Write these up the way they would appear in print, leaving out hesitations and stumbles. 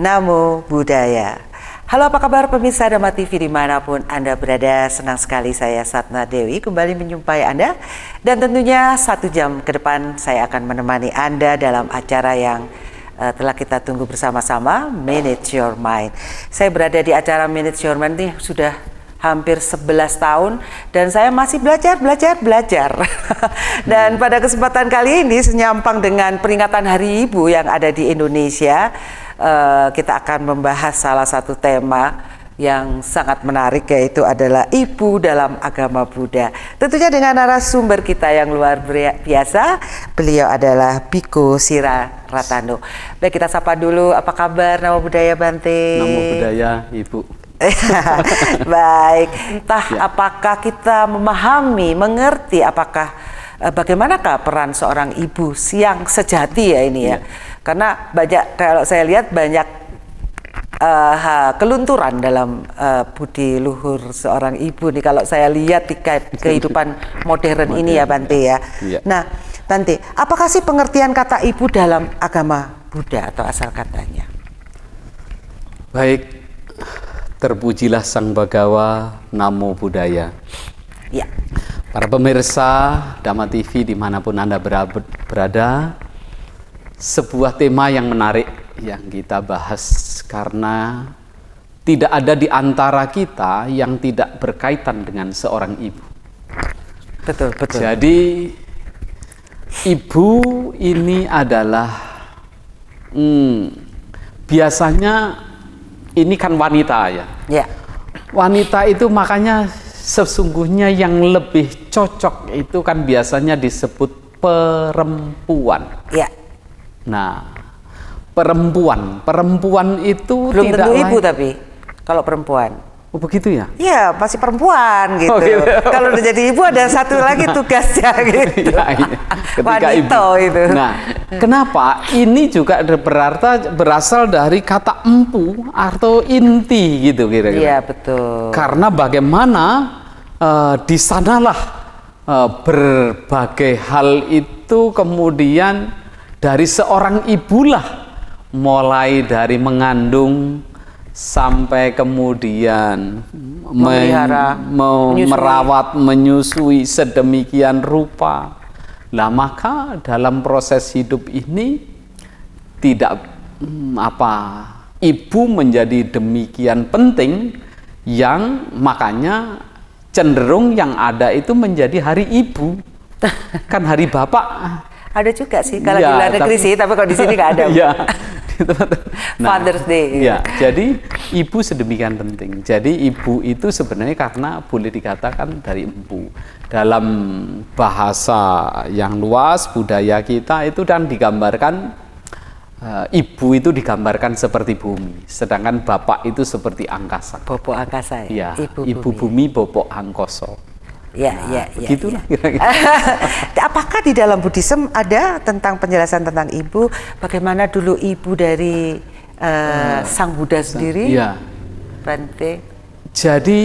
Namo Buddhaya. Halo, apa kabar pemirsa Dhamma TV dimanapun Anda berada? Senang sekali saya Satna Dewi kembali menjumpai Anda. Dan tentunya 1 jam ke depan saya akan menemani Anda dalam acara yang telah kita tunggu bersama-sama, Manage Your Mind. Saya berada di acara Manage Your Mind ini sudah hampir 11 tahun dan saya masih belajar. Dan pada kesempatan kali ini senyampang dengan peringatan Hari Ibu yang ada di Indonesia, kita akan membahas salah satu tema yang sangat menarik, yaitu adalah ibu dalam agama Buddha. Tentunya dengan narasumber kita yang luar biasa, beliau adalah Bhikkhu Sira Ratando. Baik, kita sapa dulu, apa kabar? Namo Buddhaya Bante. Namo Buddhaya Ibu. Baik, apakah kita memahami, mengerti bagaimanakah peran seorang ibu yang sejati ya ini ya? Karena banyak, kalau saya lihat banyak kelunturan dalam budi luhur seorang ibu nih kalau saya lihat di kehidupan modern ini ya Bante ya. Nah Bante, apakah sih pengertian kata ibu dalam agama Buddha atau asal katanya? Baik, terpujilah Sang Bhagawa, Namo Buddhaya. Ya. Para pemirsa Dhamma TV dimanapun Anda berada, sebuah tema yang menarik yang kita bahas karena tidak ada di antara kita yang tidak berkaitan dengan seorang ibu. Betul. Jadi ibu ini adalah biasanya ini kan wanita ya. Ya. Wanita itu makanya sesungguhnya yang lebih cocok itu kan biasanya disebut perempuan. Ya. Nah, perempuan itu belum tidak tentu lain. Ibu tapi kalau perempuan. Oh begitu ya? Iya, masih perempuan gitu. Oh, gitu. Kalau udah jadi ibu ada satu lagi tugasnya gitu. Ya, ketika wanita ibu. Itu. Nah, kenapa? Ini juga berasal dari kata empu atau inti gitu kira-kira. Iya, betul. Karena bagaimana di sanalah berbagai hal itu kemudian dari seorang ibulah, mulai dari mengandung sampai kemudian merawat, menyusui sedemikian rupa. Lah maka dalam proses hidup ini tidak ibu menjadi demikian penting yang makanya cenderung yang ada itu menjadi hari ibu. Kan hari bapak ada juga sih kalau di luar negeri sih, tapi kalau di sini nggak ada. Ya, Father's Day. Ya, jadi ibu sedemikian penting. Jadi ibu itu sebenarnya karena boleh dikatakan dari empu. Dalam bahasa yang luas budaya kita itu dan digambarkan ibu itu digambarkan seperti bumi, sedangkan bapak itu seperti angkasa. Bopok angkasa ya. Ibu bumi, bopok angkoso. Begitulah kira-kira. Apakah di dalam Buddhism ada tentang penjelasan tentang ibu, bagaimana dulu ibu dari Sang Buddha sendiri? Iya. Bante. Jadi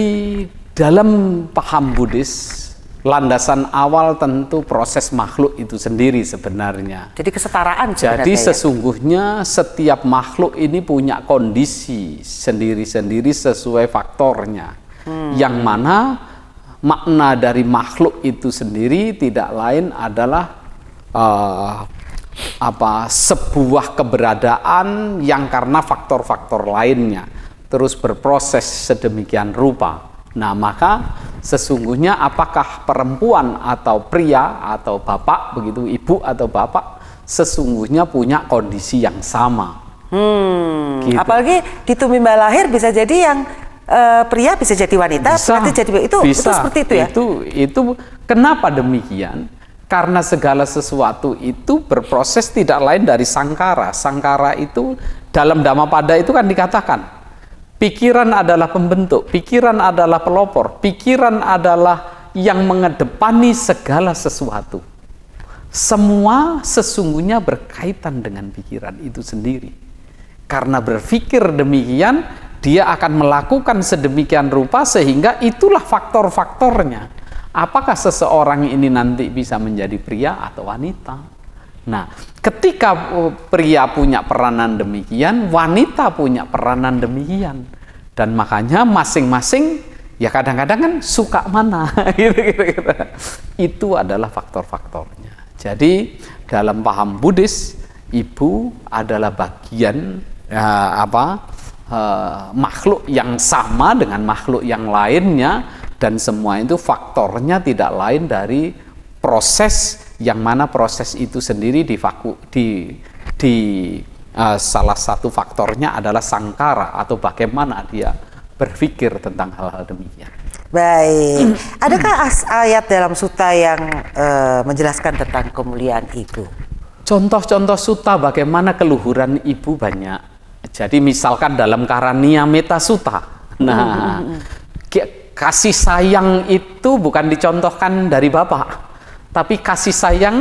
dalam paham Buddhis, landasan awal tentu proses makhluk itu sendiri sebenarnya. Jadi kesetaraan sebenarnya. Jadi sesungguhnya setiap makhluk ini punya kondisi sendiri-sendiri sesuai faktornya. Yang mana makna dari makhluk itu sendiri tidak lain adalah sebuah keberadaan yang karena faktor-faktor lainnya terus berproses sedemikian rupa. Nah, maka sesungguhnya apakah perempuan atau pria atau bapak begitu, ibu atau bapak sesungguhnya punya kondisi yang sama. Gitu. Apalagi di tumimba lahir bisa jadi yang pria bisa jadi wanita, itu seperti itu ya. Itu kenapa demikian? Karena segala sesuatu itu berproses tidak lain dari sangkara. Sangkara itu dalam Dhammapada itu kan dikatakan pikiran adalah pembentuk, pikiran adalah pelopor, pikiran adalah yang mengedepani segala sesuatu. Semua sesungguhnya berkaitan dengan pikiran itu sendiri. Karena berpikir demikian, dia akan melakukan sedemikian rupa sehingga itulah faktor-faktornya. Apakah seseorang ini nanti bisa menjadi pria atau wanita? Nah, ketika pria punya peranan demikian, wanita punya peranan demikian. Dan makanya masing-masing ya kadang-kadang kan suka mana gitu. Itu adalah faktor-faktornya. Jadi dalam paham Buddhis, ibu adalah bagian makhluk yang sama dengan makhluk yang lainnya, dan semua itu faktornya tidak lain dari proses, yang mana proses itu sendiri salah satu faktornya adalah sangkara, atau bagaimana dia berpikir tentang hal-hal demikian. Baik, adakah ayat dalam sutta yang menjelaskan tentang kemuliaan ibu? Contoh-contoh sutta bagaimana keluhuran ibu banyak. Jadi misalkan dalam Karaniya Metta Sutta. Nah, kasih sayang itu bukan dicontohkan dari bapak, tapi kasih sayang,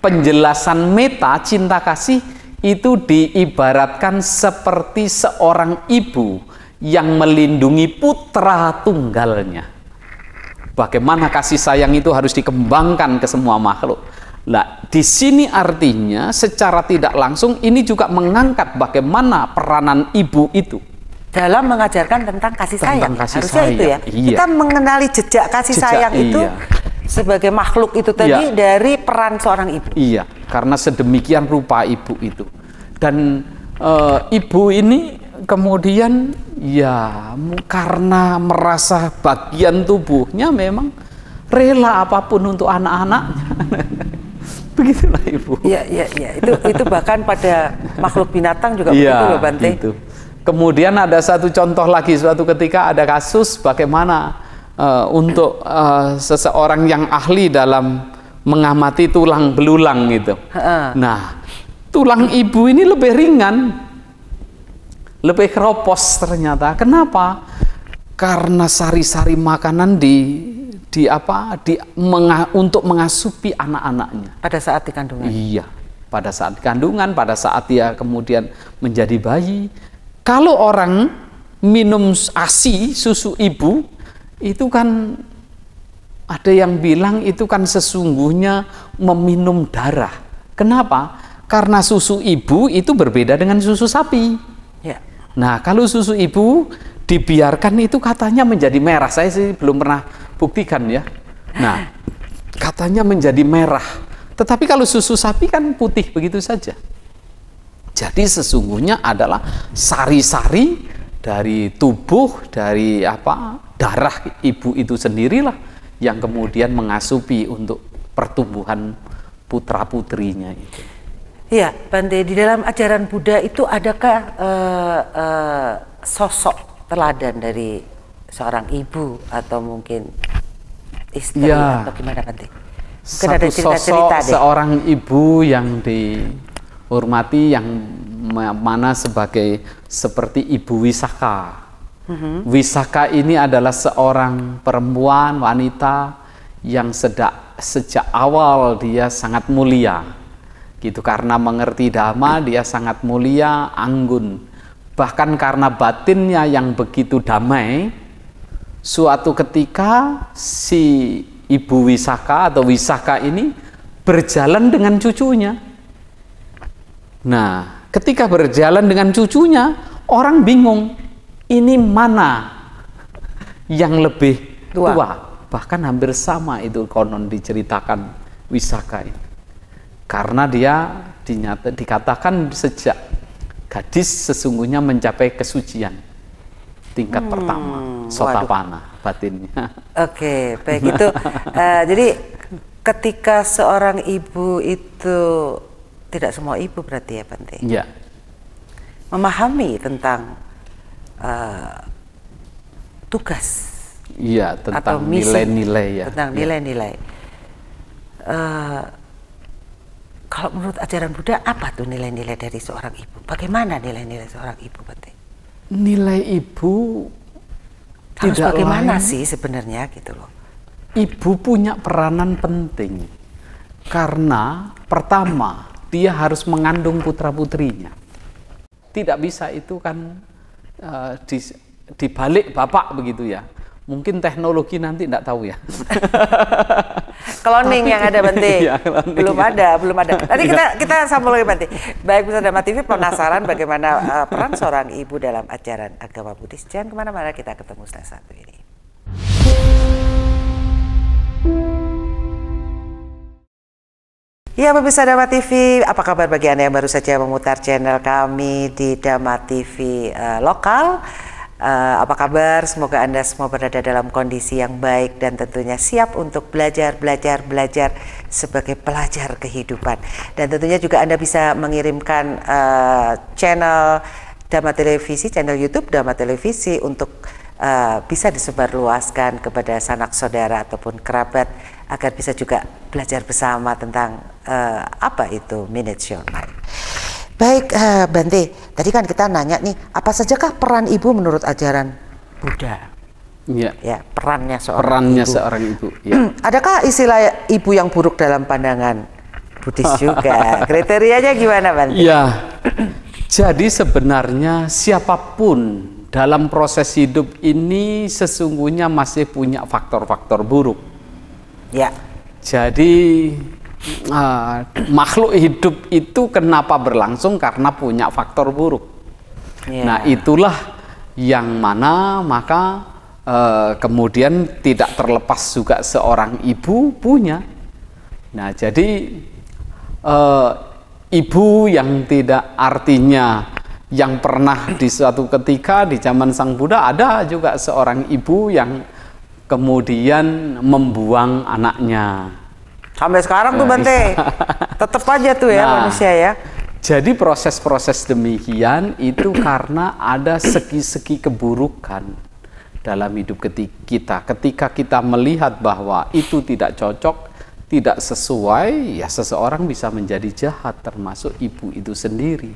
penjelasan meta, cinta kasih itu diibaratkan seperti seorang ibu yang melindungi putra tunggalnya. Bagaimana kasih sayang itu harus dikembangkan ke semua makhluk. Nah, di sini artinya secara tidak langsung ini juga mengangkat bagaimana peranan ibu itu dalam mengajarkan tentang kasih sayang. Kasih harusnya sayang. Itu ya. Iya. Kita mengenali jejak kasih sayang itu sebagai makhluk itu tadi dari peran seorang ibu. Iya, karena sedemikian rupa ibu itu. Dan ibu ini kemudian ya karena merasa bagian tubuhnya memang rela apapun untuk anak-anaknya. Begitulah ibu. Iya. Itu bahkan pada makhluk binatang juga begitu loh, Bante. Gitu. Kemudian ada satu contoh lagi, suatu ketika ada kasus bagaimana untuk seseorang yang ahli dalam mengamati tulang belulang gitu. Nah, tulang ibu ini lebih ringan, lebih keropos ternyata. Kenapa? Karena sari-sari makanan untuk mengasupi anak-anaknya pada saat dikandungan. Iya, pada saat kandungan, pada saat dia kemudian menjadi bayi. Kalau orang minum ASI, susu ibu, itu kan ada yang bilang itu kan sesungguhnya meminum darah. Kenapa? Karena susu ibu itu berbeda dengan susu sapi. Ya. Nah, kalau susu ibu dibiarkan itu katanya menjadi merah. Saya sih belum pernah buktikan ya. Nah, katanya menjadi merah. Tetapi kalau susu sapi kan putih begitu saja. Jadi sesungguhnya adalah sari-sari dari tubuh, dari darah ibu itu sendirilah yang kemudian mengasupi untuk pertumbuhan putra-putrinya itu. Iya, Bante, di dalam ajaran Buddha itu adakah sosok teladan dari seorang ibu atau mungkin istri atau gimana, Bante? Mungkin ada cerita-cerita deh. Seorang ibu yang dihormati yang mana seperti Ibu Wisaka. Wisaka ini adalah seorang perempuan wanita yang sejak awal dia sangat mulia, gitu, karena mengerti dhamma dia sangat mulia, anggun. Bahkan karena batinnya yang begitu damai, suatu ketika si Ibu Wisaka atau Wisaka ini berjalan dengan cucunya. Nah, ketika berjalan dengan cucunya, orang bingung, ini mana yang lebih tua? Bahkan hampir sama itu konon diceritakan Wisaka ini. Karena dia dikatakan sejak gadis sesungguhnya mencapai kesucian tingkat pertama, Sotapanna batinnya. Oke, baik itu. Jadi ketika seorang ibu itu, tidak semua ibu berarti ya, Bante? Iya. Memahami tentang tugas. Iya, tentang nilai-nilai ya. Tentang nilai-nilai. Kalau menurut ajaran Buddha, apa tuh nilai-nilai dari seorang ibu? Bagaimana nilai-nilai seorang ibu, Bante? Nilai ibu harus tidak bagaimana lain, sih sebenarnya gitu loh. Ibu punya peranan penting. Karena pertama, dia harus mengandung putra-putrinya. Tidak bisa itu kan dibalik bapak begitu ya. Mungkin teknologi nanti tidak tahu ya. cloning yang ada Bante. Iya, cloning. Belum ada. Nanti kita sambung lagi Bante. Baik, pemirsa Dharma TV, penasaran bagaimana peran seorang ibu dalam ajaran agama Buddhis? Jangan kemana-mana, kita ketemu setelah satu ini. Ya, pemirsa Dharma TV, apa kabar bagi Anda yang baru saja memutar channel kami di Dharma TV lokal? Apa kabar? Semoga Anda semua berada dalam kondisi yang baik dan tentunya siap untuk belajar sebagai pelajar kehidupan. Dan tentunya juga Anda bisa mengirimkan channel Dharma Televisi, channel YouTube Dharma Televisi untuk bisa disebarluaskan kepada sanak saudara ataupun kerabat agar bisa juga belajar bersama tentang apa itu Manage Your Mind. Baik, Bante, tadi kan kita nanya nih, apa sajakah peran ibu menurut ajaran Buddha? Ya, perannya seorang ibu. Ya. Adakah istilah ibu yang buruk dalam pandangan Buddhis juga? Kriterianya gimana, Bante? Ya, jadi sebenarnya siapapun dalam proses hidup ini sesungguhnya masih punya faktor-faktor buruk. Ya. Jadi makhluk hidup itu kenapa berlangsung? Karena punya faktor buruk. Ya. Nah, itulah yang mana maka kemudian tidak terlepas juga seorang ibu punya. Nah, jadi ibu yang tidak artinya yang pernah di suatu ketika di zaman Sang Buddha ada juga seorang ibu yang kemudian membuang anaknya. Sampai sekarang tuh Bante, tetap aja tuh ya manusia ya. Jadi proses-proses demikian itu karena ada segi-segi keburukan dalam hidup kita. Ketika kita melihat bahwa itu tidak cocok, tidak sesuai, ya seseorang bisa menjadi jahat, termasuk ibu itu sendiri.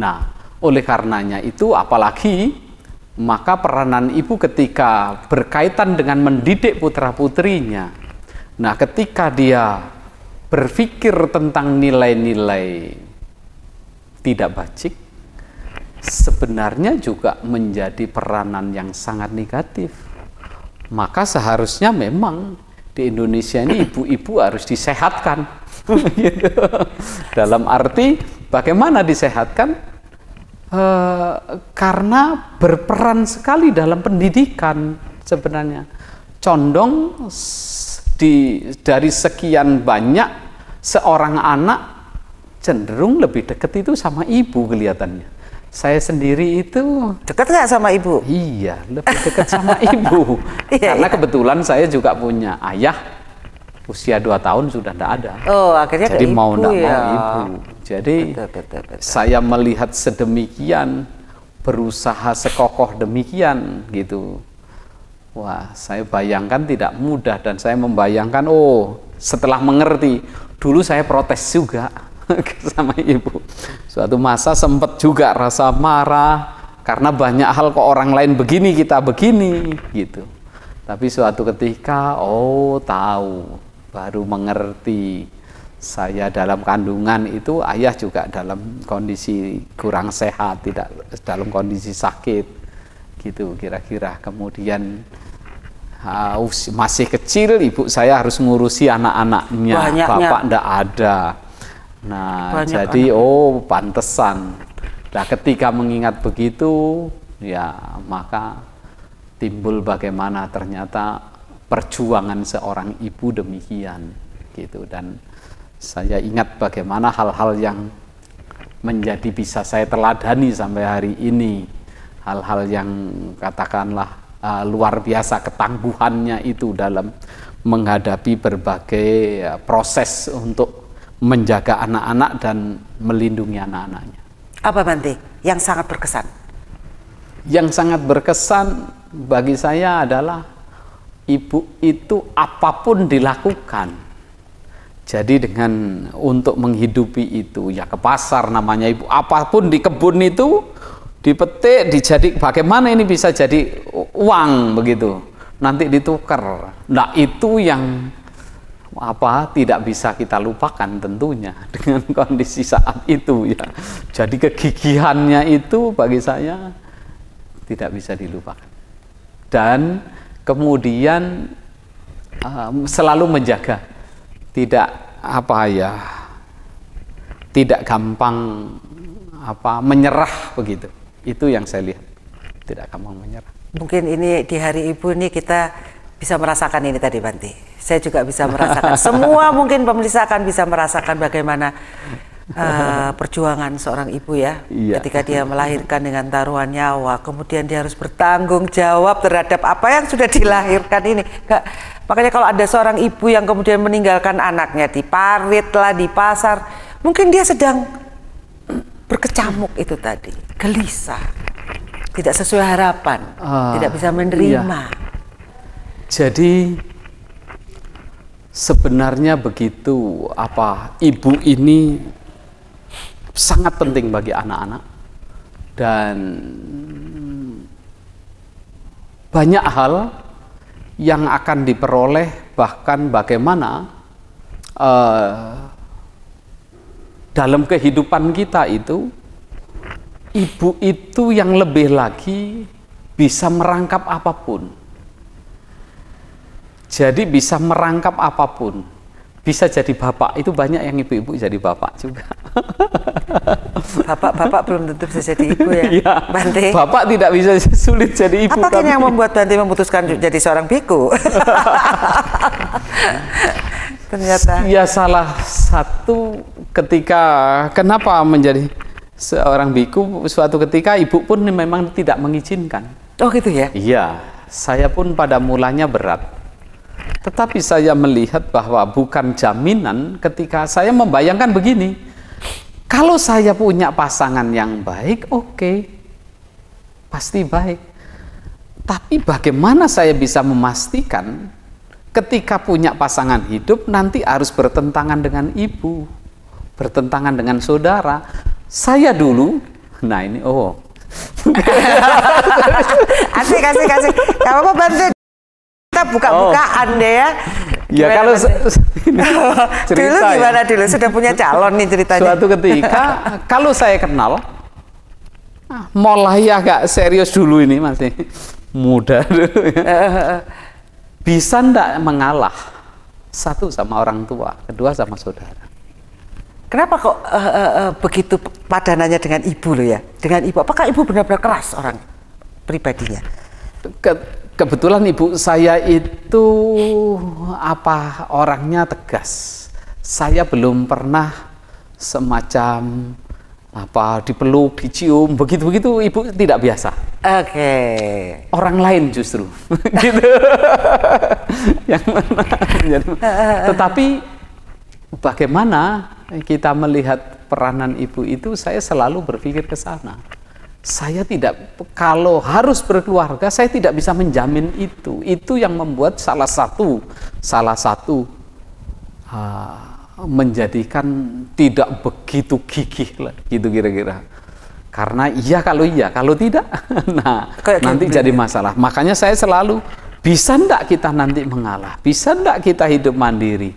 Nah, oleh karenanya itu apalagi maka peranan ibu ketika berkaitan dengan mendidik putra-putrinya. Nah, ketika dia berpikir tentang nilai-nilai tidak bajik, sebenarnya juga menjadi peranan yang sangat negatif. Maka seharusnya memang di Indonesia ini ibu-ibu harus disehatkan. Dalam arti bagaimana disehatkan? Karena berperan sekali dalam pendidikan sebenarnya. Condong dari sekian banyak seorang anak cenderung lebih dekat itu sama ibu kelihatannya. Saya sendiri itu dekat nggak sama ibu? Iya, lebih dekat sama ibu. Karena kebetulan saya juga punya ayah usia 2 tahun sudah tidak ada. Oh, akhirnya jadi ke mau ibu tidak ya. mau ibu. Jadi betul. Saya melihat sedemikian, berusaha sekokoh demikian gitu. Wah, saya bayangkan tidak mudah dan saya membayangkan, setelah mengerti, dulu saya protes juga sama ibu. Suatu masa sempat juga rasa marah karena banyak hal kok orang lain begini kita begini gitu. Tapi suatu ketika, tahu. Baru mengerti saya dalam kandungan itu ayah juga dalam kondisi kurang sehat, tidak dalam kondisi sakit gitu kira-kira. Kemudian masih kecil ibu saya harus ngurusi anak-anaknya, bapak ndak ada. Nah, jadi pantesan. Nah, ketika mengingat begitu ya maka timbul bagaimana ternyata perjuangan seorang ibu demikian gitu. Dan saya ingat bagaimana hal-hal yang menjadi bisa saya teladani sampai hari ini, hal-hal yang katakanlah luar biasa ketangguhannya itu dalam menghadapi berbagai proses untuk menjaga anak-anak dan melindungi anak-anaknya. Apa Bante yang sangat berkesan? Yang sangat berkesan bagi saya adalah ibu itu apapun dilakukan. Jadi dengan untuk menghidupi itu ya ke pasar namanya ibu, apapun di kebun itu dipetik, bagaimana ini bisa jadi uang begitu. Nanti ditukar. Nah, itu yang tidak bisa kita lupakan tentunya dengan kondisi saat itu ya. Jadi kegigihannya itu bagi saya tidak bisa dilupakan. Dan kemudian selalu menjaga tidak tidak gampang menyerah begitu. Itu yang saya lihat, tidak gampang menyerah. Mungkin ini di Hari Ibu ini kita bisa merasakan ini tadi, Bante. Saya juga bisa merasakan. Semua mungkin pemirsa akan bisa merasakan bagaimana perjuangan seorang ibu ya, ketika dia melahirkan dengan taruhan nyawa, kemudian dia harus bertanggung jawab terhadap apa yang sudah dilahirkan ini. Makanya kalau ada seorang ibu yang kemudian meninggalkan anaknya di parit lah, di pasar, mungkin dia sedang berkecamuk itu tadi, gelisah, tidak sesuai harapan, tidak bisa menerima. Jadi sebenarnya begitu, ibu ini sangat penting bagi anak-anak, dan banyak hal yang akan diperoleh, bahkan bagaimana dalam kehidupan kita itu, ibu itu yang lebih lagi bisa merangkap apapun. Jadi bisa merangkap apapun. Bisa jadi bapak, itu banyak yang ibu-ibu jadi bapak juga. Bapak belum tentu bisa jadi ibu ya, ya, Bante. Bapak tidak bisa sulit jadi ibu. Apa yang membuat Bante memutuskan jadi seorang biku? Ternyata. Ya salah satu ketika kenapa menjadi seorang biku, suatu ketika ibu pun memang tidak mengizinkan. Oh gitu ya? Iya, saya pun pada mulanya berat. Tetapi saya melihat bahwa bukan jaminan ketika saya membayangkan begini. Kalau saya punya pasangan yang baik, oke, pasti baik. Tapi bagaimana saya bisa memastikan ketika punya pasangan hidup nanti harus bertentangan dengan ibu, bertentangan dengan saudara. Saya dulu, nah ini, asik. Gak apa-apa, Bante. Kita buka-bukaan deh ya. Ya kalau dulu gimana dulu? Sudah punya calon nih ceritanya. Suatu ketika kalau saya kenal, mulai agak serius dulu, ini masih muda dulu ya. Bisa ndak mengalah, satu sama orang tua, kedua sama saudara. Kenapa kok begitu padanannya dengan ibu loh ya? Dengan ibu, apakah ibu benar-benar keras orang pribadinya? Kebetulan ibu saya itu orangnya tegas. Saya belum pernah semacam dipeluk, dicium, begitu ibu tidak biasa. Oke. Orang lain justru, gitu. Yang tetapi bagaimana kita melihat peranan ibu itu, saya selalu berpikir ke sana. Saya tidak, kalau harus berkeluarga, saya tidak bisa menjamin itu. Itu yang membuat salah satu menjadikan tidak begitu gigih lah, gitu kira-kira. Karena iya, kalau tidak, nah nanti jadi masalah. Makanya saya selalu, bisa ndak kita nanti mengalah, bisa ndak kita hidup mandiri,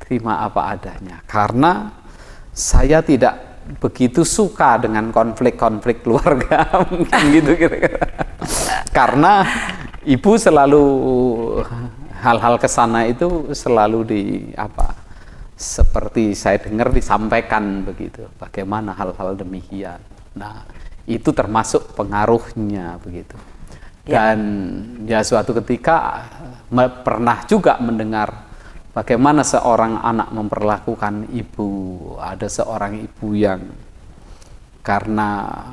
terima apa adanya. Karena saya tidak begitu suka dengan konflik-konflik keluarga, mungkin gitu kira-kira. Karena ibu selalu hal-hal kesana itu selalu seperti saya dengar disampaikan begitu, bagaimana hal-hal demikian. Nah, itu termasuk pengaruhnya begitu. Dan ya suatu ketika pernah juga mendengar bagaimana seorang anak memperlakukan ibu. Ada seorang ibu yang karena,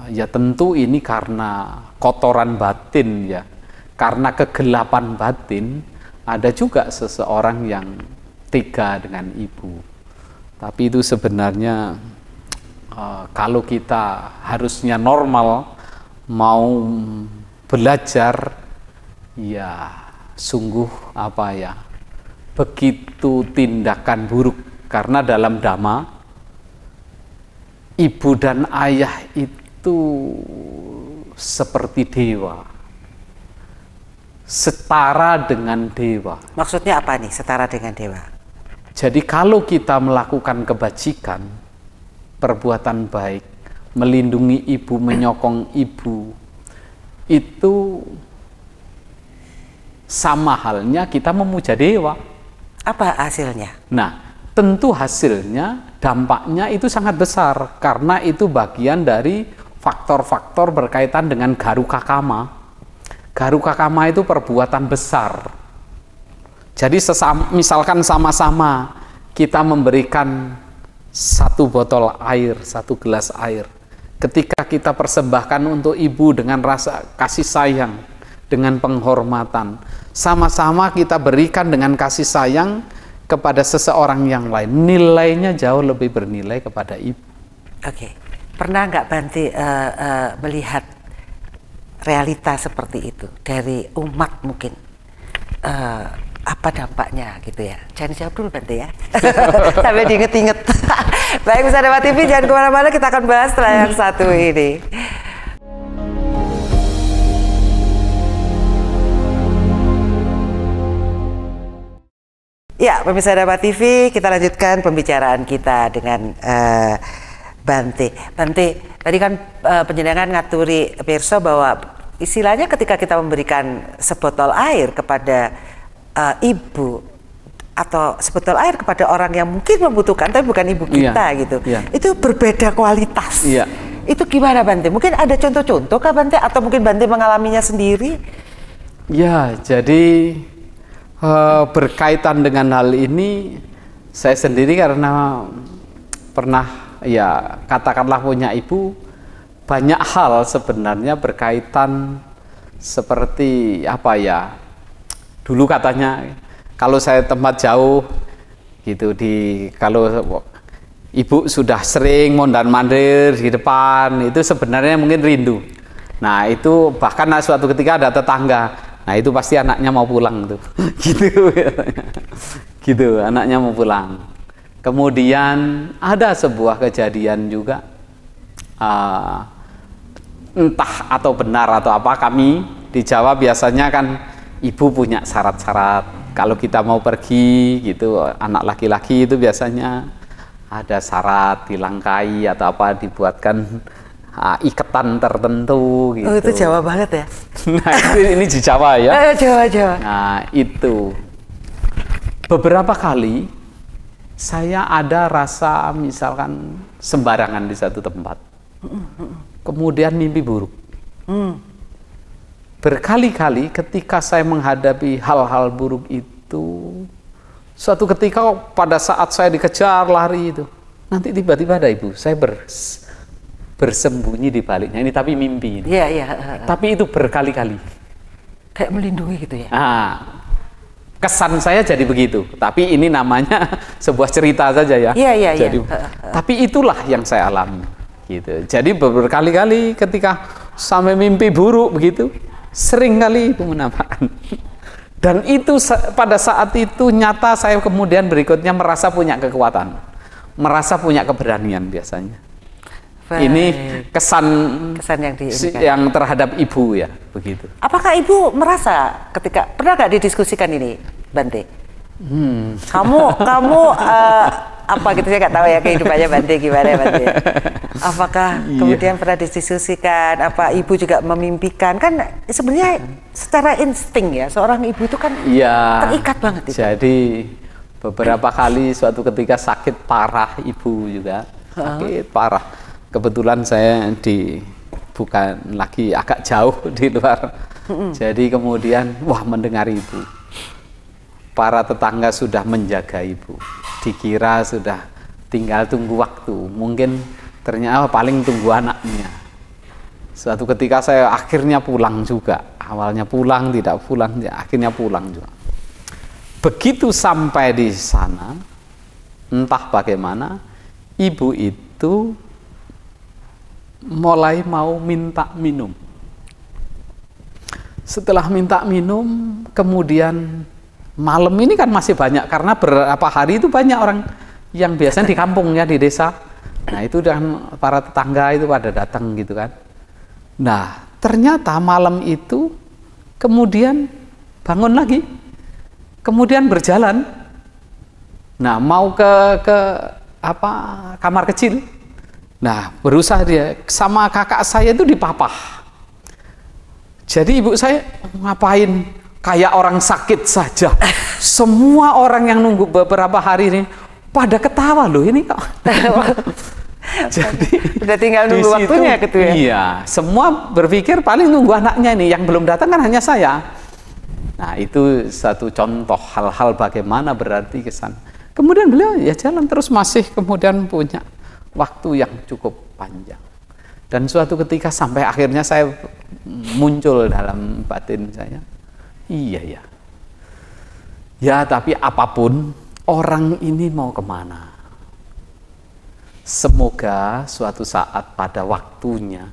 ya tentu ini karena kotoran batin ya, karena kegelapan batin, ada juga seseorang yang tega dengan ibu. Tapi itu sebenarnya kalau kita harusnya normal, mau belajar, ya sungguh begitu tindakan buruk. Karena dalam Dhamma, ibu dan ayah itu seperti dewa, setara dengan dewa. Maksudnya apa nih, setara dengan dewa? Jadi kalau kita melakukan kebajikan, perbuatan baik, melindungi ibu, menyokong ibu, itu sama halnya kita memuja dewa. Apa hasilnya? Nah, tentu hasilnya, dampaknya itu sangat besar karena itu bagian dari faktor-faktor berkaitan dengan garuka kama. Garuka kama itu perbuatan besar. Jadi misalkan sama-sama kita memberikan satu botol air, satu gelas air. Ketika kita persembahkan untuk ibu dengan rasa kasih sayang, dengan penghormatan, sama-sama kita berikan dengan kasih sayang kepada seseorang yang lain, nilainya jauh lebih bernilai kepada ibu. Oke, pernah nggak Bante melihat realita seperti itu dari umat mungkin? Apa dampaknya gitu ya? Jangan jawab dulu Bante ya, sampai diinget-inget. Baik, Pemirsa Dhamma TV, jangan kemana-mana, kita akan bahas setelah yang satu ini. Ya, pemirsa Dhamma TV, kita lanjutkan pembicaraan kita dengan Bante. Bante, tadi kan penjenengan ngaturi pirsa bahwa istilahnya ketika kita memberikan sebotol air kepada ibu atau sebotol air kepada orang yang mungkin membutuhkan tapi bukan ibu kita gitu, itu berbeda kualitas. Itu gimana Bante? Mungkin ada contoh-contoh kah Bante, atau mungkin Bante mengalaminya sendiri? Ya, jadi berkaitan dengan hal ini, saya sendiri karena pernah ya katakanlah punya ibu, banyak hal sebenarnya berkaitan seperti apa ya, dulu katanya kalau saya tempat jauh gitu, kalau ibu sudah sering mondar-mandir di depan, itu sebenarnya mungkin rindu. Nah itu bahkan suatu ketika ada tetangga, nah itu pasti anaknya mau pulang tuh, gitu anaknya mau pulang. Kemudian ada sebuah kejadian juga, entah atau benar atau apa, kami di Jawa biasanya kan ibu punya syarat-syarat kalau kita mau pergi gitu, anak laki-laki itu biasanya ada syarat dilangkai atau apa, dibuatkan ikatan tertentu gitu. Oh, itu Jawa banget ya? Nah ini di Jawa ya. Jawa. Nah itu beberapa kali saya ada rasa misalkan sembarangan di satu tempat, kemudian mimpi buruk. Berkali-kali ketika saya menghadapi hal-hal buruk itu, suatu ketika pada saat saya dikejar lari itu, nanti tiba-tiba ada ibu, saya bersembunyi di baliknya, ini tapi mimpi ini. Tapi itu berkali-kali. Kayak melindungi gitu ya? Kesan saya jadi begitu, tapi ini namanya sebuah cerita saja ya. Jadi, tapi itulah yang saya alami gitu. Jadi berkali-kali ketika sampai mimpi buruk begitu, sering kali ibu menampakkan. Dan itu pada saat itu nyata, saya kemudian berikutnya merasa punya kekuatan, merasa punya keberanian biasanya. Baik. Ini kesan yang terhadap ibu ya, begitu. Apakah ibu merasa ketika pernah nggak didiskusikan ini, Bante? Kamu apa gitu, saya nggak tahu ya kehidupannya Bante gimana Bante. Apakah kemudian pernah didiskusikan, apa ibu juga memimpikan? Kan sebenarnya secara insting ya, seorang ibu itu kan terikat banget itu. Jadi beberapa kali suatu ketika sakit parah ibu juga, sakit parah. Kebetulan saya bukan lagi agak jauh di luar. Jadi kemudian mendengar ibu. Para tetangga sudah menjaga ibu. Dikira sudah tinggal tunggu waktu. Mungkin ternyata paling tunggu anaknya. Suatu ketika saya akhirnya pulang juga. Awalnya pulang, tidak pulang, akhirnya pulang juga. Begitu sampai di sana, entah bagaimana, ibu itu mulai mau minta minum. Setelah minta minum, kemudian malam ini kan masih banyak, karena beberapa hari itu banyak orang yang biasanya di kampung ya, di desa. Nah itu dan para tetangga itu pada datang gitu kan. Nah ternyata malam itu kemudian bangun lagi, kemudian berjalan. Nah mau ke kamar kecil. Nah berusaha dia, sama kakak saya itu dipapah. Jadi ibu saya ngapain kayak orang sakit saja. Semua orang yang nunggu beberapa hari ini pada ketawa loh ini kok. Jadi udah tinggal nunggu waktunya gitu ya. Iya, semua berpikir paling nunggu anaknya ini, yang belum datang kan hanya saya. Nah, itu satu contoh hal-hal bagaimana berarti kesan. Kemudian beliau ya jalan terus, masih kemudian punya waktu yang cukup panjang. Dan suatu ketika sampai akhirnya saya muncul dalam batin saya, iya ya. Ya, tapi apapun orang ini mau kemana? Semoga suatu saat pada waktunya,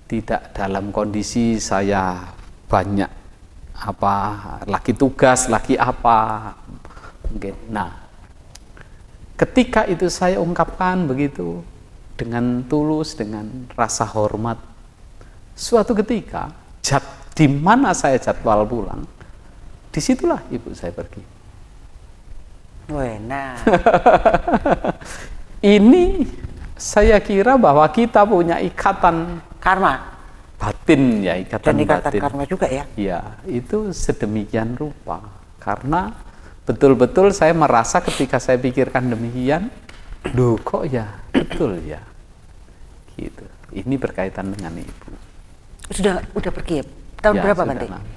tidak dalam kondisi saya banyak lagi tugas, lagi apa mungkin. Nah, ketika itu saya ungkapkan begitu dengan tulus, dengan rasa hormat, suatu ketika di mana saya jadwal pulang, disitulah ibu saya pergi. Nah. Ini saya kira bahwa kita punya ikatan karma batin ya, ikatan batin. Karma juga ya. Ya, itu sedemikian rupa. Karena betul-betul saya merasa ketika saya pikirkan demikian, loh kok ya, betul ya. Gitu. Ini berkaitan dengan ibu. Udah pergi ya? Tahun ya, berapa Bante?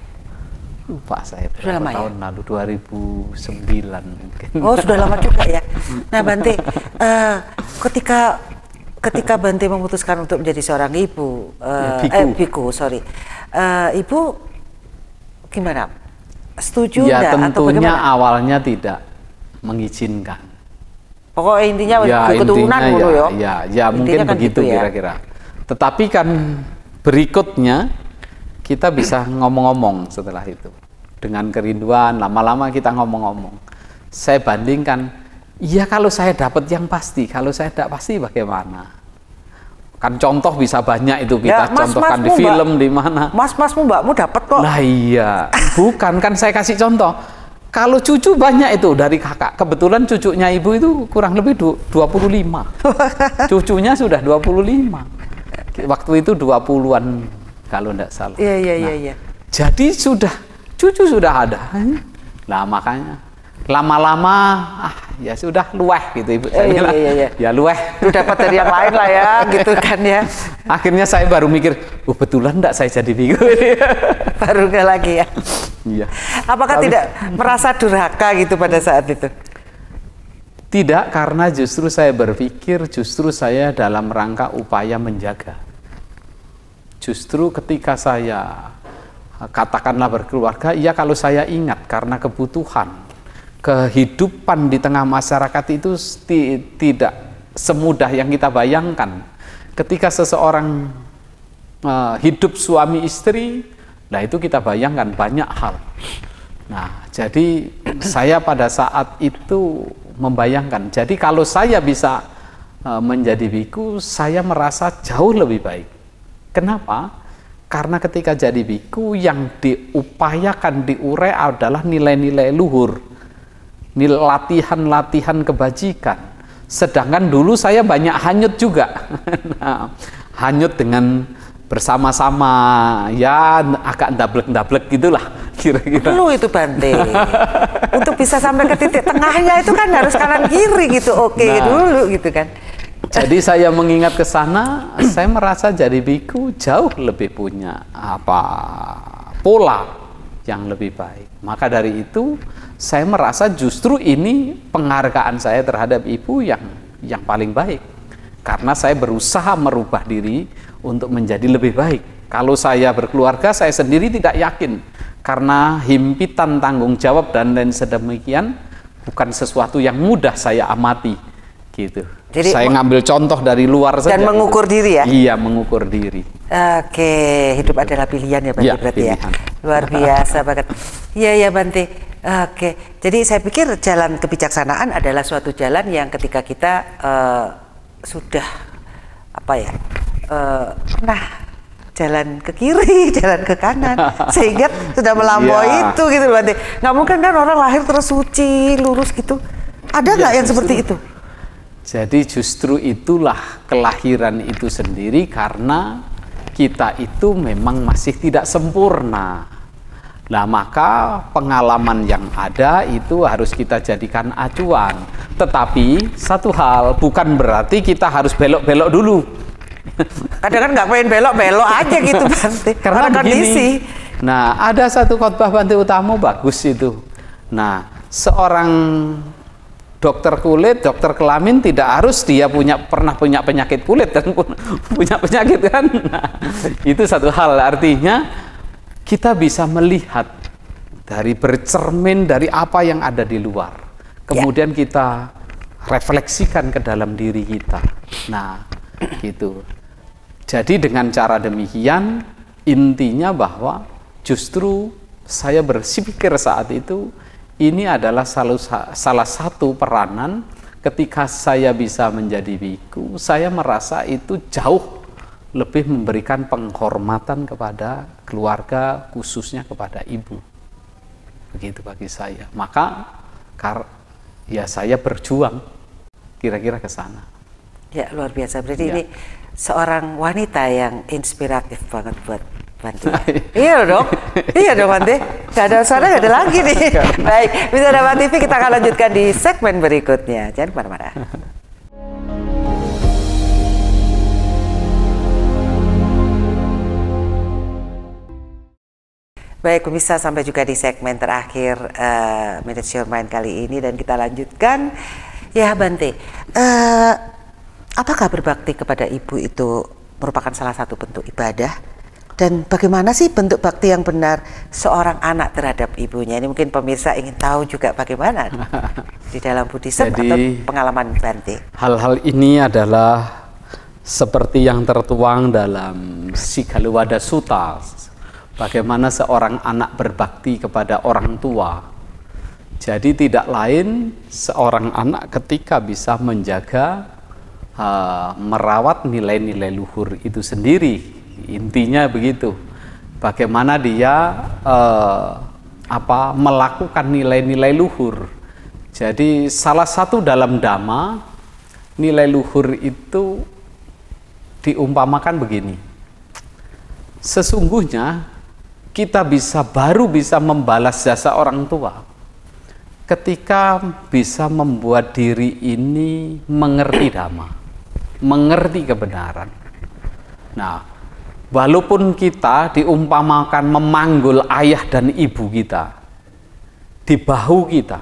Lupa saya sudah berapa lama tahun ya? lalu, 2009 mungkin. Oh, sudah lama juga ya. Nah, Bante, ketika Bante memutuskan untuk menjadi seorang ibu, biku, ibu gimana? Setuju ya, enggak atau tentunya bagaimana? awalnya tidak mengizinkan. Pokoknya intinya ya, keturunan dulu ya mungkin kan begitu gitu ya. Kira-kira. Tetapi kan berikutnya kita bisa ngomong-ngomong setelah itu. Dengan kerinduan, lama-lama kita ngomong-ngomong. Saya bandingkan, iya kalau saya dapat yang pasti, kalau saya tidak pasti bagaimana? Kan contoh bisa banyak itu kita ya, contohkan di film, di mana. Masmu mbakmu dapat kok. Nah iya, bukan kan saya kasih contoh. Kalau cucu banyak itu dari kakak. Kebetulan cucunya ibu itu kurang lebih 25. Cucunya sudah 25. Waktu itu 20-an. Kalau tidak salah. Iya. Jadi cucu sudah ada. Nah makanya lama-lama ya sudah lueh gitu ibu saya bilang. Iya. Ya lueh. Lu dapat dari yang lain lah ya, gitu kan ya. Akhirnya saya baru mikir, betulan enggak saya jadi biku. Baru nggak lagi ya. Iya. Apakah tidak merasa durhaka gitu pada saat itu? Tidak, karena justru saya berpikir saya dalam rangka upaya menjaga. Justru ketika saya katakanlah berkeluarga, ya kalau saya ingat karena kebutuhan, kehidupan di tengah masyarakat itu tidak semudah yang kita bayangkan. Ketika seseorang hidup suami istri, nah itu kita bayangkan banyak hal. Nah, jadi saya pada saat itu membayangkan, jadi kalau saya bisa menjadi biku, saya merasa jauh lebih baik. Kenapa? Karena ketika jadi biku yang diupayakan, diurai adalah nilai-nilai luhur, latihan-latihan kebajikan. Sedangkan dulu saya banyak hanyut juga. Nah, hanyut dengan bersama-sama, ya agak ndablek-ndablek gitulah kira-kira. Lu itu Bante. Untuk bisa sampai ke titik tengahnya itu kan harus kanan kiri gitu. Oke, dulu gitu kan. Jadi saya mengingat ke sana, saya merasa jadi biku jauh lebih punya pola yang lebih baik. Maka dari itu saya merasa justru ini penghargaan saya terhadap ibu yang paling baik. Karena saya berusaha merubah diri untuk menjadi lebih baik. Kalau saya berkeluarga, saya sendiri tidak yakin. Karena himpitan tanggung jawab dan lain sedemikian bukan sesuatu yang mudah saya amati. Gitu. Jadi, saya ngambil contoh dari luar saja. Dan mengukur diri ya? Iya, mengukur diri. Oke, hidup adalah pilihan ya Bante, ya, berarti pilihan. Ya. Luar biasa banget. Iya Bante. Oke, jadi saya pikir jalan kebijaksanaan adalah suatu jalan yang ketika kita sudah jalan ke kiri, jalan ke kanan, sehingga sudah melampaui itu gitu Bante. Nggak mungkin kan orang lahir terus suci, lurus gitu. Ada nggak yang seperti itu? Jadi justru itulah kelahiran itu sendiri, karena kita itu memang masih tidak sempurna. Nah, maka pengalaman yang ada itu harus kita jadikan acuan. Tetapi satu hal, bukan berarti kita harus belok-belok dulu. Kadang kan nggak pengen belok-belok aja gitu Bante. Karena kondisi. Nah, ada satu khotbah Bante Utamo bagus itu. Nah, seorang dokter kulit, dokter kelamin tidak harus dia pernah punya penyakit kulit dan punya penyakit kan. Nah, itu satu hal, artinya kita bisa melihat dari bercermin dari apa yang ada di luar. Kemudian kita refleksikan ke dalam diri kita. Nah, gitu. Jadi dengan cara demikian intinya bahwa justru saya berpikir saat itu ini adalah salah satu peranan ketika saya bisa menjadi biku, saya merasa itu jauh lebih memberikan penghormatan kepada keluarga, khususnya kepada ibu. Begitu bagi saya. Maka ya saya berjuang kira-kira ke sana. Ya, luar biasa. Berarti ini seorang wanita yang inspiratif banget buat Bante. Iya dong. Iya dong Bante. Gak ada suara, gak ada lagi nih. Baik, Wisudawan TV kita akan lanjutkan di segmen berikutnya. Jangan marah-marah. Baik, pemirsa, sampai juga di segmen terakhir Manage Your Mind kali ini, dan kita lanjutkan. Ya Bante, apakah berbakti kepada ibu itu merupakan salah satu bentuk ibadah? Dan bagaimana sih bentuk bakti yang benar seorang anak terhadap ibunya? Ini mungkin pemirsa ingin tahu juga bagaimana di dalam Buddhism atau pengalaman Bante. Hal-hal ini adalah seperti yang tertuang dalam Sigaluwada Sutta. Bagaimana seorang anak berbakti kepada orang tua. Jadi tidak lain seorang anak ketika bisa menjaga, merawat nilai-nilai luhur itu sendiri. Intinya begitu. Bagaimana dia melakukan nilai-nilai luhur. Jadi salah satu dalam Dhamma, nilai luhur itu diumpamakan begini. Sesungguhnya kita baru bisa membalas jasa orang tua ketika bisa membuat diri ini mengerti Dhamma, mengerti kebenaran. Nah, walaupun kita diumpamakan memanggul ayah dan ibu kita di bahu kita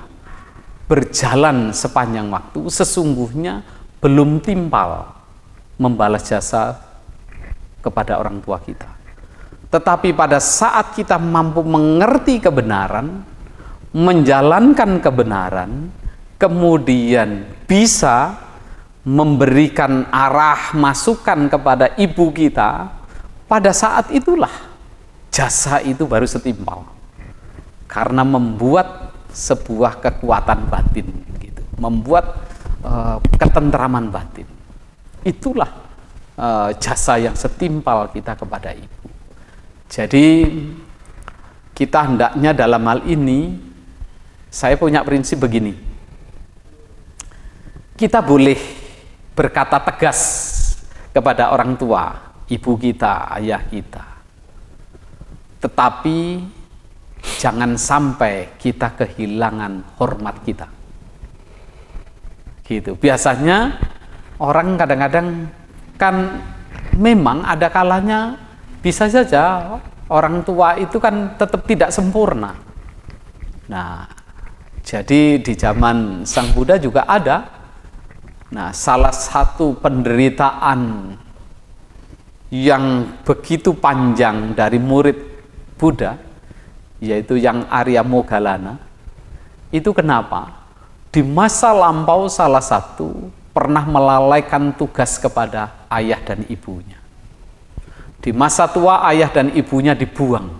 berjalan sepanjang waktu, sesungguhnya belum timpal membalas jasa kepada orang tua kita. Tetapi pada saat kita mampu mengerti kebenaran, menjalankan kebenaran, kemudian bisa memberikan arah masukan kepada ibu kita, pada saat itulah jasa itu baru setimpal. Karena membuat sebuah kekuatan batin, gitu. Membuat ketentraman batin. Itulah jasa yang setimpal kita kepada ibu. Jadi kita hendaknya dalam hal ini, saya punya prinsip begini. Kita boleh berkata tegas kepada orang tua, ibu kita, ayah kita. Tetapi jangan sampai kita kehilangan hormat kita. Gitu. Biasanya orang kadang-kadang kan memang ada kalanya bisa saja orang tua itu kan tetap tidak sempurna. Nah, jadi di zaman Sang Buddha juga ada. Nah, salah satu penderitaan yang begitu panjang dari murid Buddha, yaitu yang Arya Moggallana, itu kenapa? Di masa lampau salah satu pernah melalaikan tugas kepada ayah dan ibunya. Di masa tua ayah dan ibunya dibuang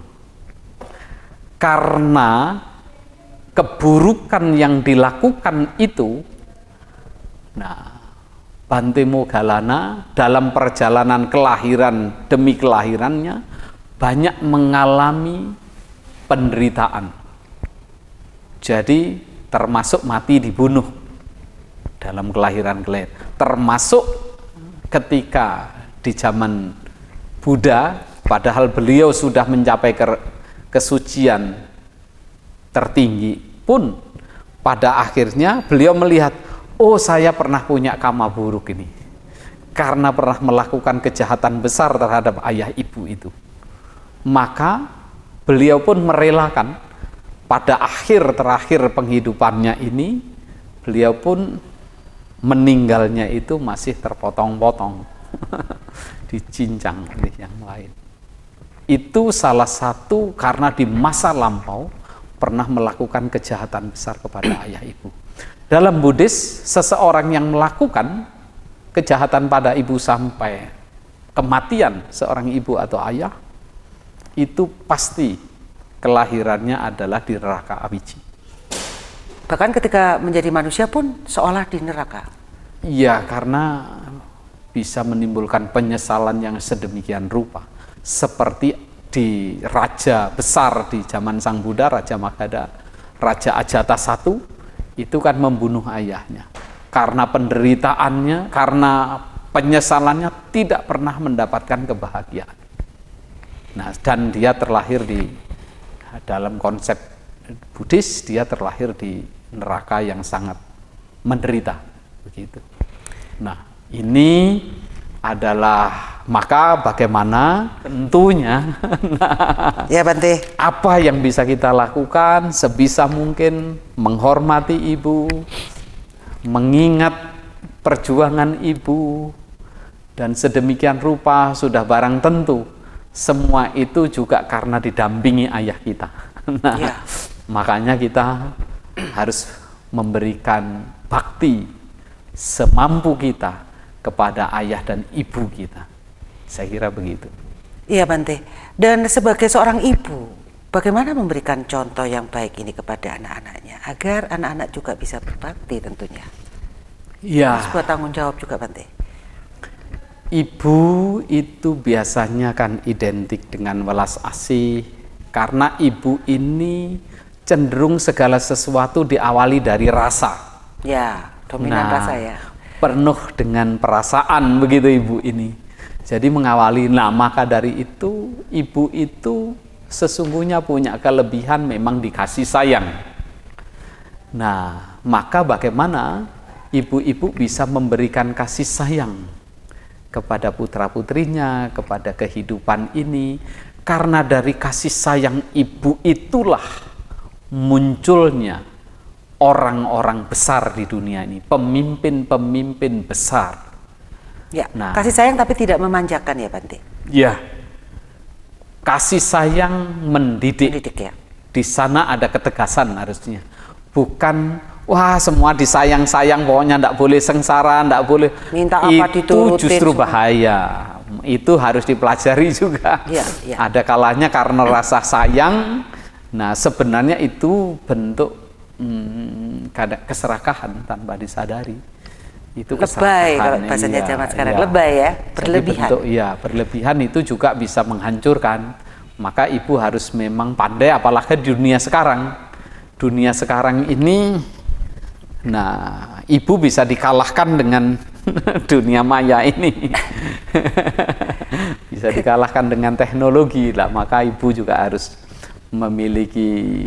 karena keburukan yang dilakukan itu. Nah, Bante Moggallana dalam perjalanan kelahiran demi kelahirannya banyak mengalami penderitaan. Jadi termasuk mati dibunuh dalam kelahiran, termasuk ketika di zaman Buddha, padahal beliau sudah mencapai kesucian tertinggi pun pada akhirnya beliau melihat, oh saya pernah punya karma buruk ini karena pernah melakukan kejahatan besar terhadap ayah ibu itu. Maka beliau pun merelakan pada terakhir penghidupannya ini, beliau pun meninggalnya itu masih terpotong-potong dicincang oleh yang lain. Itu salah satu karena di masa lampau pernah melakukan kejahatan besar kepada ayah ibu. Dalam Buddhis, seseorang yang melakukan kejahatan pada ibu sampai kematian seorang ibu atau ayah, itu pasti kelahirannya adalah di neraka awiji. Bahkan ketika menjadi manusia pun seolah di neraka. Iya, karena bisa menimbulkan penyesalan yang sedemikian rupa. Seperti di raja besar di zaman Sang Buddha, Raja Magadha, Raja Ajata I, itu kan membunuh ayahnya. Karena penderitaannya, karena penyesalannya tidak pernah mendapatkan kebahagiaan. Nah, dan dia terlahir dalam konsep Buddhis, dia terlahir di neraka yang sangat menderita, begitu. Nah, ini adalah maka bagaimana tentunya ya Bante, apa yang bisa kita lakukan sebisa mungkin menghormati ibu, mengingat perjuangan ibu, dan sedemikian rupa sudah barang tentu semua itu juga karena didampingi ayah kita. Nah, ya. Makanya kita harus memberikan bakti semampu kita kepada ayah dan ibu kita. Saya kira begitu. Iya Bante. Dan sebagai seorang ibu, bagaimana memberikan contoh yang baik ini kepada anak-anaknya agar anak-anak juga bisa berbakti tentunya. Iya. Sebuah tanggung jawab juga Bante. Ibu itu biasanya kan identik dengan welas asih, karena ibu ini cenderung segala sesuatu diawali dari rasa. Ya, dominan rasa ya. Penuh dengan perasaan begitu ibu ini. Jadi mengawali, nah maka dari itu ibu itu sesungguhnya punya kelebihan memang dikasih sayang. Nah, maka bagaimana ibu-ibu bisa memberikan kasih sayang kepada putra-putrinya, kepada kehidupan ini, karena dari kasih sayang ibu itulah munculnya orang-orang besar di dunia ini, pemimpin-pemimpin besar. Ya, nah, kasih sayang tapi tidak memanjakan ya Bante. Ya, kasih sayang mendidik ya. Di sana ada ketegasan harusnya, bukan wah semua disayang-sayang, pokoknya tidak boleh sengsara, tidak boleh. Minta apa itu justru bahaya. Itu harus dipelajari juga. Ya, ya. Ada kalanya karena rasa sayang. Nah sebenarnya itu bentuk keserakahan tanpa disadari. Itu lebay kalau bahasanya zaman sekarang, lebay ya, berlebihan. Bentuk, ya, berlebihan itu juga bisa menghancurkan. Maka ibu harus memang pandai, apalagi di dunia sekarang. Dunia sekarang ini, nah ibu bisa dikalahkan dengan dunia maya ini. Bisa dikalahkan dengan teknologi lah, maka ibu juga harus memiliki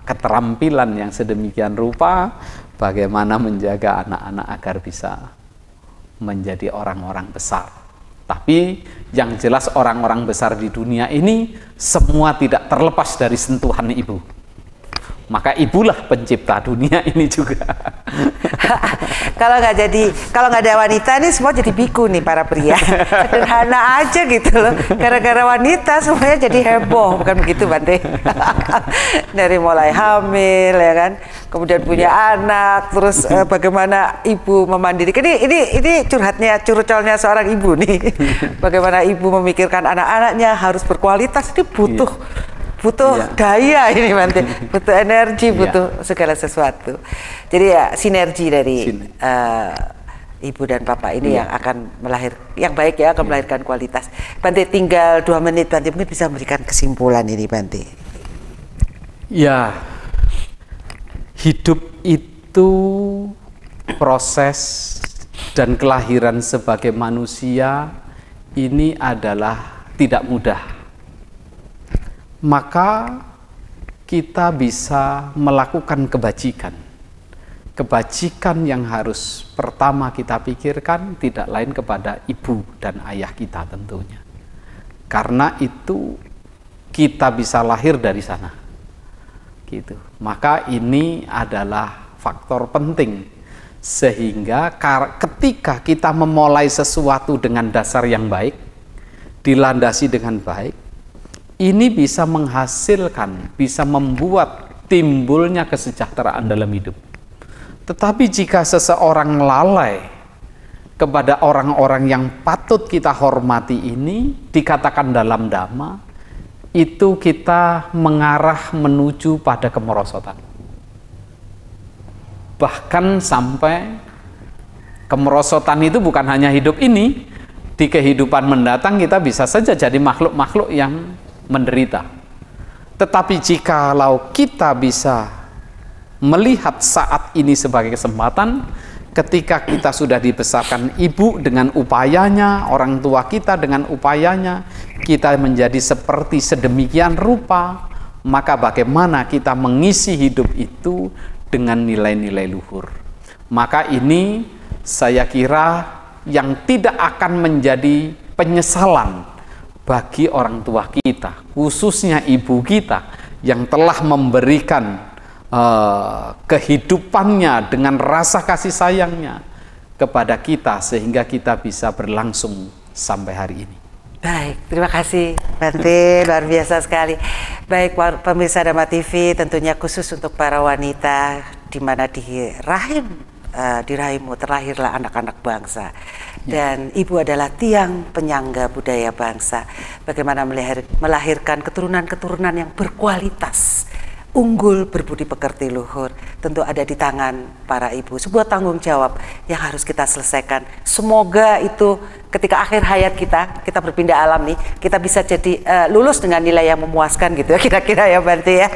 keterampilan yang sedemikian rupa bagaimana menjaga anak-anak agar bisa menjadi orang-orang besar. Tapi yang jelas orang-orang besar di dunia ini semua tidak terlepas dari sentuhan ibu. Maka ibulah pencipta dunia ini juga. Kalau nggak ada wanita nih semua jadi biku nih para pria. Sederhana aja gitu loh. Gara-gara wanita semuanya jadi heboh, bukan begitu Bante? Dari mulai hamil ya kan, kemudian punya anak, terus bagaimana ibu memandirikan. Ini curcolnya seorang ibu nih. Bagaimana ibu memikirkan anak-anaknya harus berkualitas, ini butuh daya ini Bante, butuh energi, butuh segala sesuatu. Jadi ya sinergi dari ibu dan bapak ini yang akan yang baik ya, akan melahirkan kualitas. Bante tinggal 2 menit, Bante mungkin bisa memberikan kesimpulan ini Bante. Ya, hidup itu proses dan kelahiran sebagai manusia ini adalah tidak mudah. maka kita bisa melakukan kebajikan. Kebajikan yang harus pertama kita pikirkan tidak lain kepada ibu dan ayah kita tentunya. Karena itu kita bisa lahir dari sana. Gitu. Maka ini adalah faktor penting sehingga ketika kita memulai sesuatu dengan dasar yang baik, dilandasi dengan baik, ini bisa menghasilkan, bisa membuat timbulnya kesejahteraan dalam hidup. Tetapi jika seseorang lalai kepada orang-orang yang patut kita hormati ini, dikatakan dalam Dhamma, itu kita mengarah menuju pada kemerosotan. Bahkan sampai kemerosotan itu bukan hanya hidup ini, di kehidupan mendatang kita bisa saja jadi makhluk-makhluk yang menderita. Tetapi jikalau kita bisa melihat saat ini sebagai kesempatan, ketika kita sudah dibesarkan ibu dengan upayanya, orang tua kita dengan upayanya, kita menjadi seperti sedemikian rupa, maka bagaimana kita mengisi hidup itu dengan nilai-nilai luhur. Maka ini saya kira yang tidak akan menjadi penyesalan bagi orang tua kita, khususnya ibu kita yang telah memberikan kehidupannya dengan rasa kasih sayangnya kepada kita sehingga kita bisa berlangsung sampai hari ini. Baik, terima kasih Bante, luar biasa sekali. Baik pemirsa Dhamma TV, tentunya khusus untuk para wanita di mana di rahimmu terlahirlah anak-anak bangsa. Dan ibu adalah tiang penyangga budaya bangsa. Bagaimana melahirkan keturunan-keturunan yang berkualitas, unggul, berbudi pekerti luhur, tentu ada di tangan para ibu. Sebuah tanggung jawab yang harus kita selesaikan. Semoga itu ketika akhir hayat kita berpindah alam nih, kita bisa jadi lulus dengan nilai yang memuaskan gitu ya, kira-kira ya Bante ya.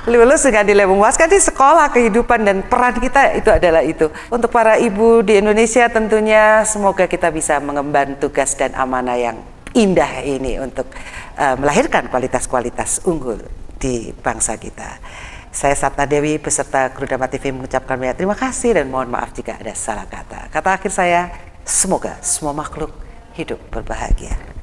Lulus dengan nilai memuaskan di sekolah, kehidupan, dan peran kita itu adalah itu. Untuk para ibu di Indonesia tentunya semoga kita bisa mengemban tugas dan amanah yang indah ini untuk melahirkan kualitas-kualitas unggul di bangsa kita. Saya Satna Dewi beserta kru Dhamma TV mengucapkan banyak terima kasih dan mohon maaf jika ada salah kata. Kata akhir saya, semoga semua makhluk hidup berbahagia.